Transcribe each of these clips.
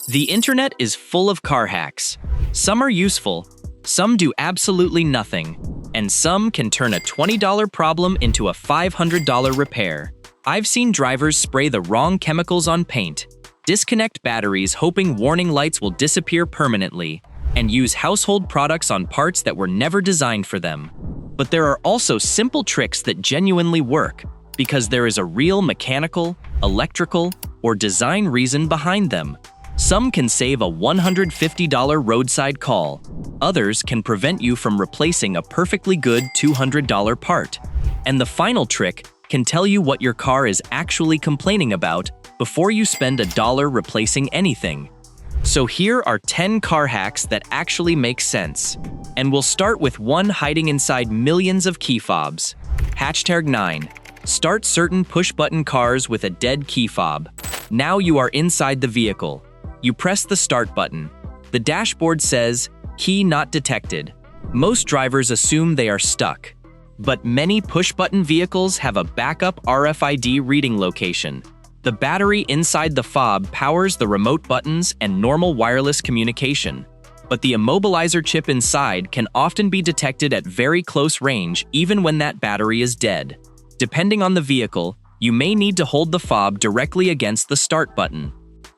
The internet is full of car hacks. Some are useful, some do absolutely nothing, and some can turn a $20 problem into a $500 repair. I've seen drivers spray the wrong chemicals on paint, disconnect batteries hoping warning lights will disappear permanently, and use household products on parts that were never designed for them. But there are also simple tricks that genuinely work, because there is a real mechanical, electrical, or design reason behind them. Some can save a $150 roadside call. Others can prevent you from replacing a perfectly good $200 part. And the final trick can tell you what your car is actually complaining about before you spend $1 replacing anything. So here are 10 car hacks that actually make sense. And we'll start with one hiding inside millions of key fobs. Hashtag 9. Start certain push-button cars with a dead key fob. Now you are inside the vehicle. You press the start button. The dashboard says, "Key not detected." Most drivers assume they are stuck. But many push-button vehicles have a backup RFID reading location. The battery inside the fob powers the remote buttons and normal wireless communication. But the immobilizer chip inside can often be detected at very close range even when that battery is dead. Depending on the vehicle, you may need to hold the fob directly against the start button.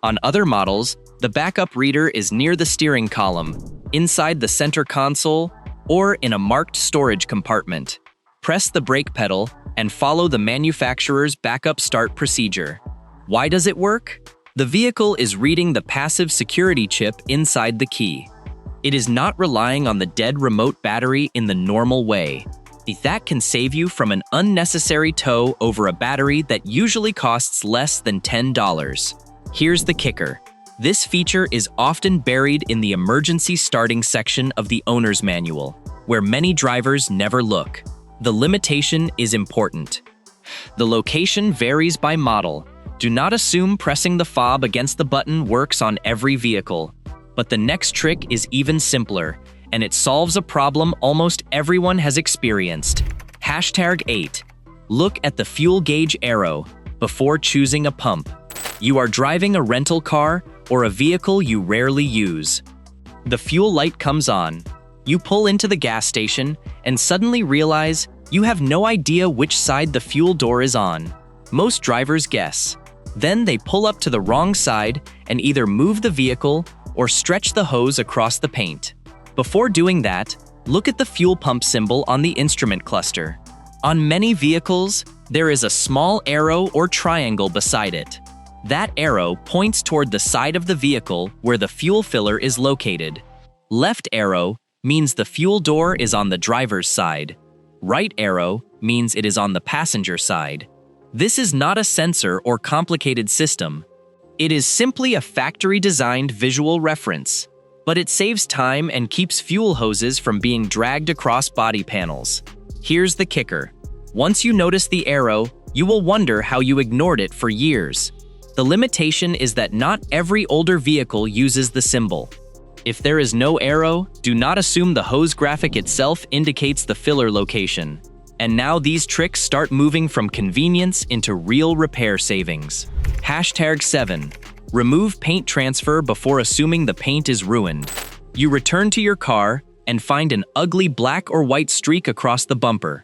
On other models, the backup reader is near the steering column, inside the center console, or in a marked storage compartment. Press the brake pedal and follow the manufacturer's backup start procedure. Why does it work? The vehicle is reading the passive security chip inside the key. It is not relying on the dead remote battery in the normal way. That can save you from an unnecessary tow over a battery that usually costs less than $10. Here's the kicker. This feature is often buried in the emergency starting section of the owner's manual, where many drivers never look. The limitation is important. The location varies by model. Do not assume pressing the fob against the button works on every vehicle. But the next trick is even simpler, and it solves a problem almost everyone has experienced. Hashtag 8. Look at the fuel gauge arrow before choosing a pump. You are driving a rental car or a vehicle you rarely use. The fuel light comes on. You pull into the gas station and suddenly realize you have no idea which side the fuel door is on. Most drivers guess. Then they pull up to the wrong side and either move the vehicle or stretch the hose across the paint. Before doing that, look at the fuel pump symbol on the instrument cluster. On many vehicles, there is a small arrow or triangle beside it. That arrow points toward the side of the vehicle where the fuel filler is located. Left arrow means the fuel door is on the driver's side. Right arrow means it is on the passenger side. This is not a sensor or complicated system. It is simply a factory-designed visual reference, but it saves time and keeps fuel hoses from being dragged across body panels. Here's the kicker. Once you notice the arrow, you will wonder how you ignored it for years. The limitation is that not every older vehicle uses the symbol. If there is no arrow, do not assume the hose graphic itself indicates the filler location. And now these tricks start moving from convenience into real repair savings. Hashtag 7. Remove paint transfer before assuming the paint is ruined. You return to your car and find an ugly black or white streak across the bumper.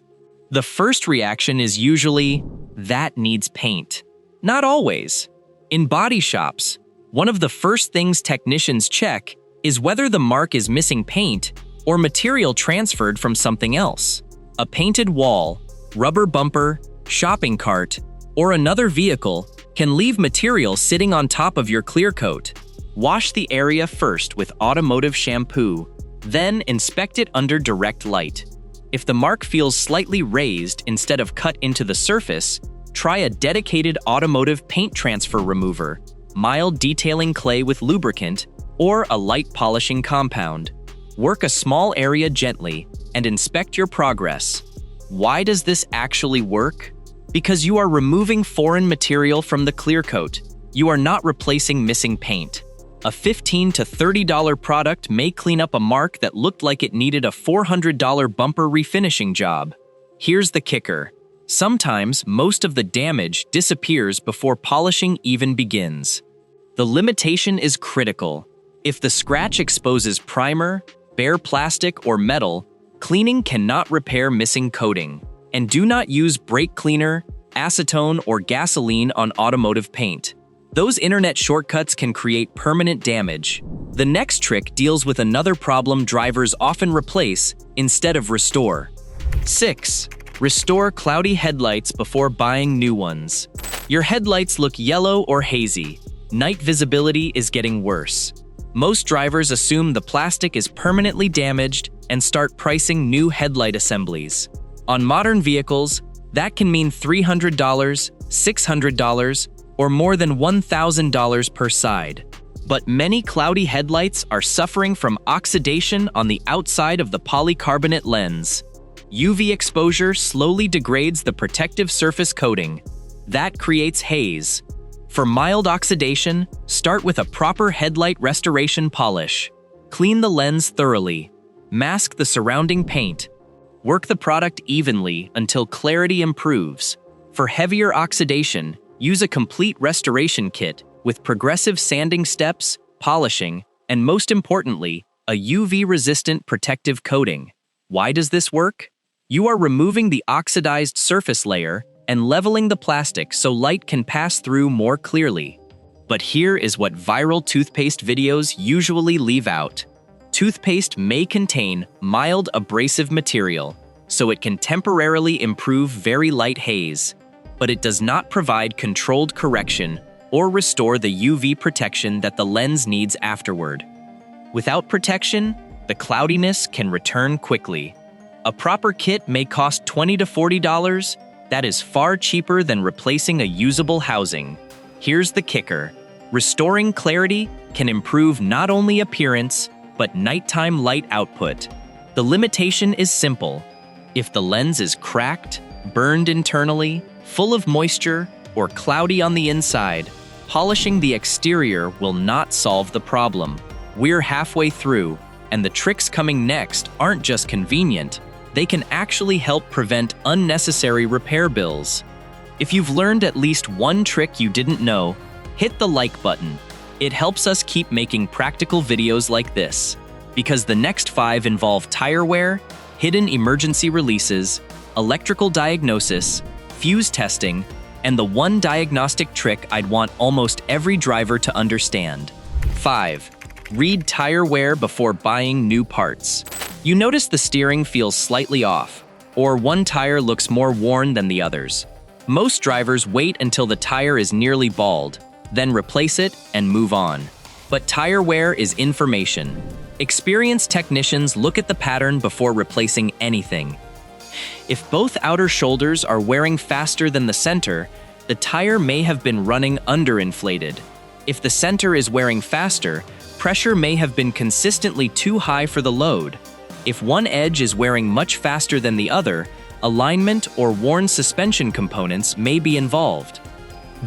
The first reaction is usually, that needs paint. Not always. In body shops, one of the first things technicians check is whether the mark is missing paint or material transferred from something else. A painted wall, rubber bumper, shopping cart, or another vehicle can leave material sitting on top of your clear coat. Wash the area first with automotive shampoo, then inspect it under direct light. If the mark feels slightly raised instead of cut into the surface, try a dedicated automotive paint transfer remover, mild detailing clay with lubricant, or a light polishing compound. Work a small area gently and inspect your progress. Why does this actually work? Because you are removing foreign material from the clear coat. You are not replacing missing paint. A $15 to $30 product may clean up a mark that looked like it needed a $400 bumper refinishing job. Here's the kicker. Sometimes most of the damage disappears before polishing even begins. The The limitation is critical. If the scratch exposes primer, bare plastic, or metal, cleaning cannot repair missing coating. And do not use brake cleaner, acetone, or gasoline on automotive paint. Those internet shortcuts can create permanent damage. The next trick deals with another problem drivers often replace instead of restore. 6. Restore cloudy headlights before buying new ones. Your headlights look yellow or hazy. Night visibility is getting worse. Most drivers assume the plastic is permanently damaged and start pricing new headlight assemblies. On modern vehicles, that can mean $300, $600, or more than $1,000 per side. But many cloudy headlights are suffering from oxidation on the outside of the polycarbonate lens. UV exposure slowly degrades the protective surface coating. That creates haze. For mild oxidation, start with a proper headlight restoration polish. Clean the lens thoroughly. Mask the surrounding paint. Work the product evenly until clarity improves. For heavier oxidation, use a complete restoration kit with progressive sanding steps, polishing, and most importantly, a UV-resistant protective coating. Why does this work? You are removing the oxidized surface layer and leveling the plastic so light can pass through more clearly. But here is what viral toothpaste videos usually leave out. Toothpaste may contain mild abrasive material, so it can temporarily improve very light haze, but it does not provide controlled correction or restore the UV protection that the lens needs afterward. Without protection, the cloudiness can return quickly. A proper kit may cost $20 to $40. That is far cheaper than replacing a usable housing. Here's the kicker. Restoring clarity can improve not only appearance, but nighttime light output. The limitation is simple. If the lens is cracked, burned internally, full of moisture, or cloudy on the inside, polishing the exterior will not solve the problem. We're halfway through, and the tricks coming next aren't just convenient, they can actually help prevent unnecessary repair bills. If you've learned at least one trick you didn't know, hit the like button. It helps us keep making practical videos like this, because the next 5 involve tire wear, hidden emergency releases, electrical diagnosis, fuse testing, and the one diagnostic trick I'd want almost every driver to understand. 5. Read tire wear before buying new parts. You notice the steering feels slightly off, or one tire looks more worn than the others. Most drivers wait until the tire is nearly bald, then replace it and move on. But tire wear is information. Experienced technicians look at the pattern before replacing anything. If both outer shoulders are wearing faster than the center, the tire may have been running underinflated. If the center is wearing faster, pressure may have been consistently too high for the load. If one edge is wearing much faster than the other, alignment or worn suspension components may be involved.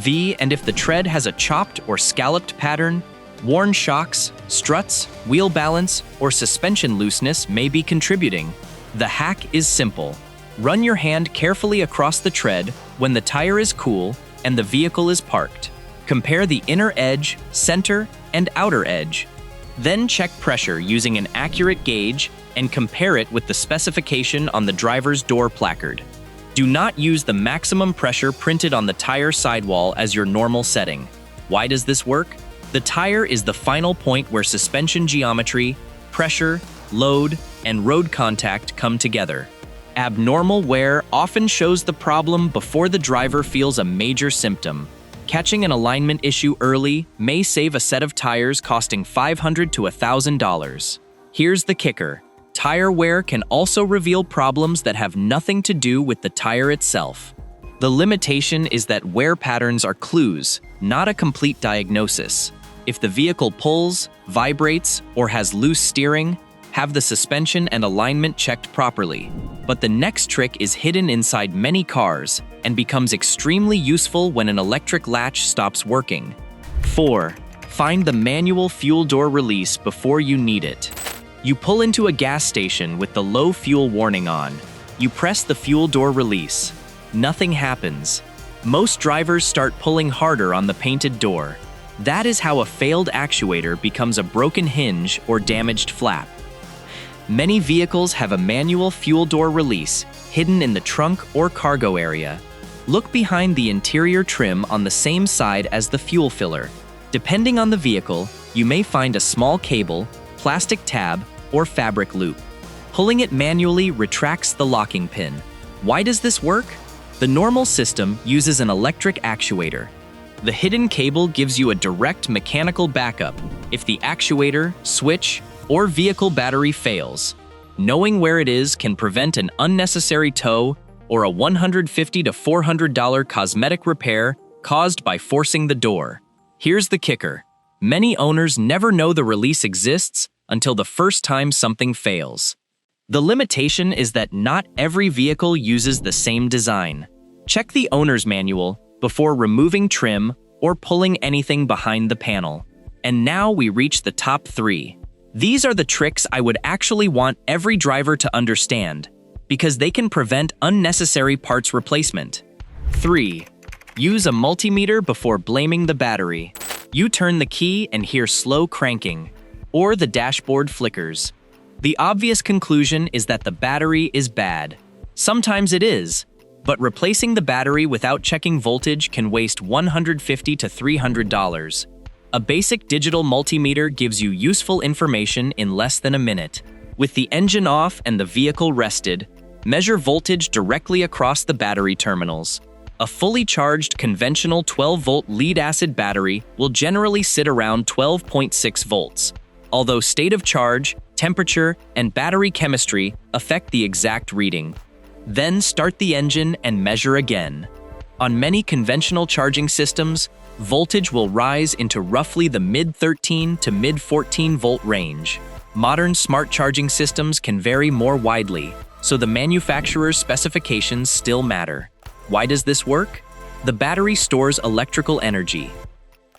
And if the tread has a chopped or scalloped pattern, worn shocks, struts, wheel balance, or suspension looseness may be contributing. The hack is simple. Run your hand carefully across the tread when the tire is cool and the vehicle is parked. Compare the inner edge, center, and outer edge. Then check pressure using an accurate gauge and compare it with the specification on the driver's door placard. Do not use the maximum pressure printed on the tire sidewall as your normal setting. Why does this work? The tire is the final point where suspension geometry, pressure, load, and road contact come together. Abnormal wear often shows the problem before the driver feels a major symptom. Catching an alignment issue early may save a set of tires costing $500 to $1,000. Here's the kicker. Tire wear can also reveal problems that have nothing to do with the tire itself. The limitation is that wear patterns are clues, not a complete diagnosis. If the vehicle pulls, vibrates, or has loose steering, have the suspension and alignment checked properly. But the next trick is hidden inside many cars and becomes extremely useful when an electric latch stops working. 4. Find the manual fuel door release before you need it. You pull into a gas station with the low fuel warning on. You press the fuel door release. Nothing happens. Most drivers start pulling harder on the painted door. That is how a failed actuator becomes a broken hinge or damaged flap. Many vehicles have a manual fuel door release hidden in the trunk or cargo area. Look behind the interior trim on the same side as the fuel filler. Depending on the vehicle, you may find a small cable, plastic tab, or fabric loop. Pulling it manually retracts the locking pin. Why does this work? The normal system uses an electric actuator. The hidden cable gives you a direct mechanical backup if the actuator, switch, or vehicle battery fails. Knowing where it is can prevent an unnecessary tow or a $150 to $400 cosmetic repair caused by forcing the door. Here's the kicker. Many owners never know the release exists until the first time something fails. The limitation is that not every vehicle uses the same design. Check the owner's manual before removing trim or pulling anything behind the panel. And now we reach the top 3. These are the tricks I would actually want every driver to understand, because they can prevent unnecessary parts replacement. 3. Use a multimeter before blaming the battery. You turn the key and hear slow cranking, or the dashboard flickers. The obvious conclusion is that the battery is bad. Sometimes it is, but replacing the battery without checking voltage can waste $150 to $300. A basic digital multimeter gives you useful information in less than a minute. With the engine off and the vehicle rested, measure voltage directly across the battery terminals. A fully charged conventional 12-volt lead-acid battery will generally sit around 12.6 volts, although state of charge, temperature, and battery chemistry affect the exact reading. Then start the engine and measure again. On many conventional charging systems, voltage will rise into roughly the mid-13 to mid-14 volt range. Modern smart charging systems can vary more widely, so the manufacturer's specifications still matter. Why does this work? The battery stores electrical energy.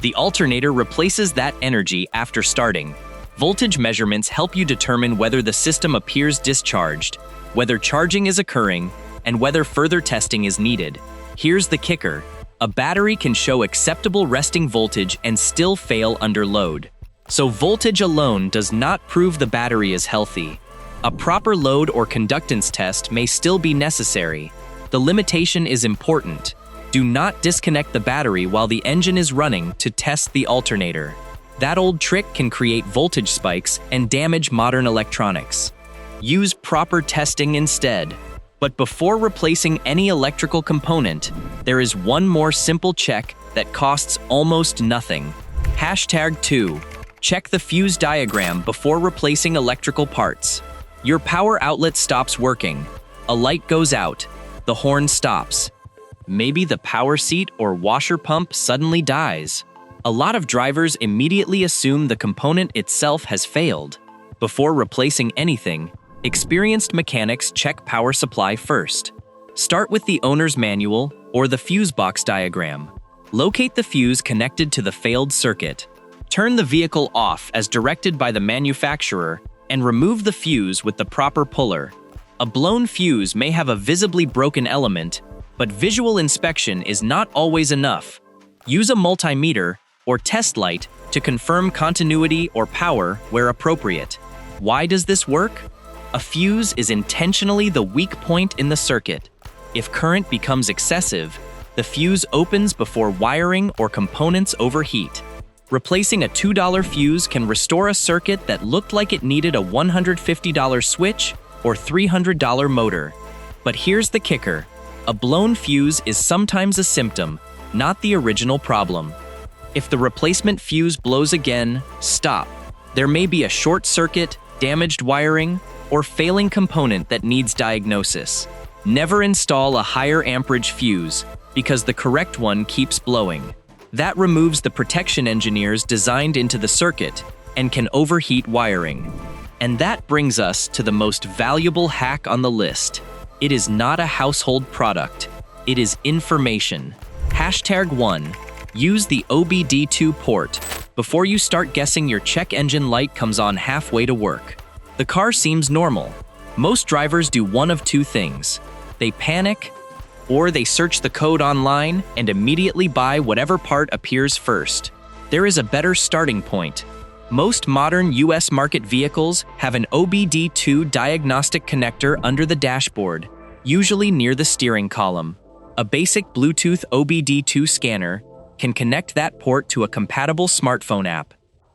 The alternator replaces that energy after starting. Voltage measurements help you determine whether the system appears discharged, whether charging is occurring, and whether further testing is needed. Here's the kicker. A battery can show acceptable resting voltage and still fail under load. So voltage alone does not prove the battery is healthy. A proper load or conductance test may still be necessary. The limitation is important. Do not disconnect the battery while the engine is running to test the alternator. That old trick can create voltage spikes and damage modern electronics. Use proper testing instead. But before replacing any electrical component, there is one more simple check that costs almost nothing. #2. Check the fuse diagram before replacing electrical parts. Your power outlet stops working. A light goes out. The horn stops. Maybe the power seat or washer pump suddenly dies. A lot of drivers immediately assume the component itself has failed. Before replacing anything, experienced mechanics check power supply first. Start with the owner's manual or the fuse box diagram. Locate the fuse connected to the failed circuit. Turn the vehicle off as directed by the manufacturer and remove the fuse with the proper puller. A blown fuse may have a visibly broken element, but visual inspection is not always enough. Use a multimeter or test light to confirm continuity or power where appropriate. Why does this work? A fuse is intentionally the weak point in the circuit. If current becomes excessive, the fuse opens before wiring or components overheat. Replacing a $2 fuse can restore a circuit that looked like it needed a $150 switch or $300 motor. But here's the kicker. A blown fuse is sometimes a symptom, not the original problem. If the replacement fuse blows again, stop. There may be a short circuit, damaged wiring, or failing component that needs diagnosis. Never install a higher amperage fuse because the correct one keeps blowing. That removes the protection engineers designed into the circuit and can overheat wiring. And that brings us to the most valuable hack on the list. It is not a household product. It is information. #1. Use the OBD2 port. Before you start guessing your check engine light comes on halfway to work. The car seems normal. Most drivers do one of two things. They panic, or they search the code online and immediately buy whatever part appears first. There is a better starting point. Most modern US market vehicles have an OBD2 diagnostic connector under the dashboard, usually near the steering column. A basic Bluetooth OBD2 scanner can connect that port to a compatible smartphone app.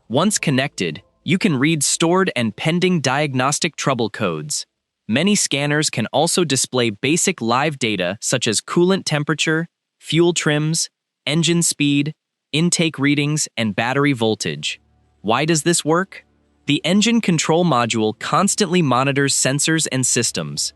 Once connected, you can read stored and pending diagnostic trouble codes. Many scanners can also display basic live data such as coolant temperature, fuel trims, engine speed, intake readings, and battery voltage. Why does this work? The engine control module constantly monitors sensors and systems.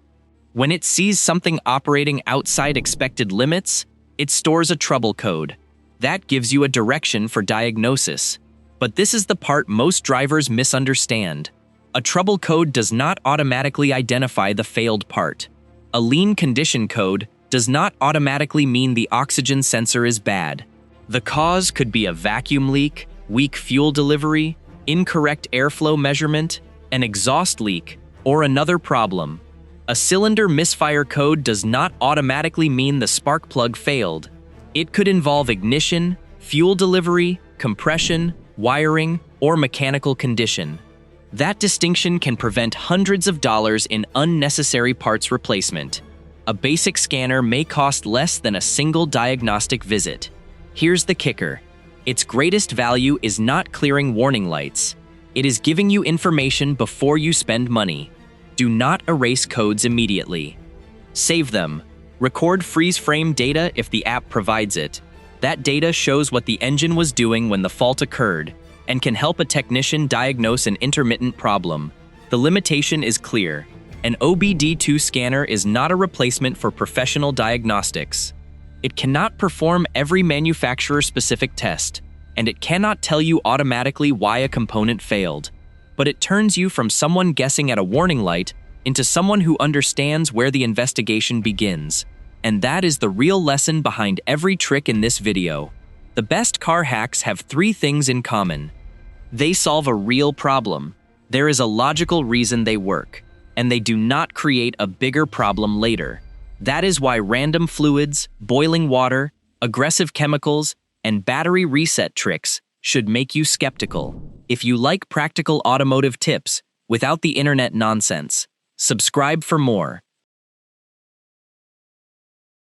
When it sees something operating outside expected limits, it stores a trouble code. That gives you a direction for diagnosis. But this is the part most drivers misunderstand. A trouble code does not automatically identify the failed part. A lean condition code does not automatically mean the oxygen sensor is bad. The cause could be a vacuum leak, weak fuel delivery, incorrect airflow measurement, an exhaust leak, or another problem. A cylinder misfire code does not automatically mean the spark plug failed. It could involve ignition, fuel delivery, compression, wiring, or mechanical condition. That distinction can prevent hundreds of dollars in unnecessary parts replacement. A basic scanner may cost less than a single diagnostic visit. Here's the kicker. Its greatest value is not clearing warning lights. It is giving you information before you spend money. Do not erase codes immediately. Save them. Record freeze frame data if the app provides it. That data shows what the engine was doing when the fault occurred and can help a technician diagnose an intermittent problem. The limitation is clear. An OBD2 scanner is not a replacement for professional diagnostics. It cannot perform every manufacturer-specific test, and it cannot tell you automatically why a component failed. But it turns you from someone guessing at a warning light into someone who understands where the investigation begins. And that is the real lesson behind every trick in this video. The best car hacks have three things in common. They solve a real problem. There is a logical reason they work, and they do not create a bigger problem later. That is why random fluids, boiling water, aggressive chemicals, and battery reset tricks should make you skeptical. If you like practical automotive tips without the internet nonsense, subscribe for more.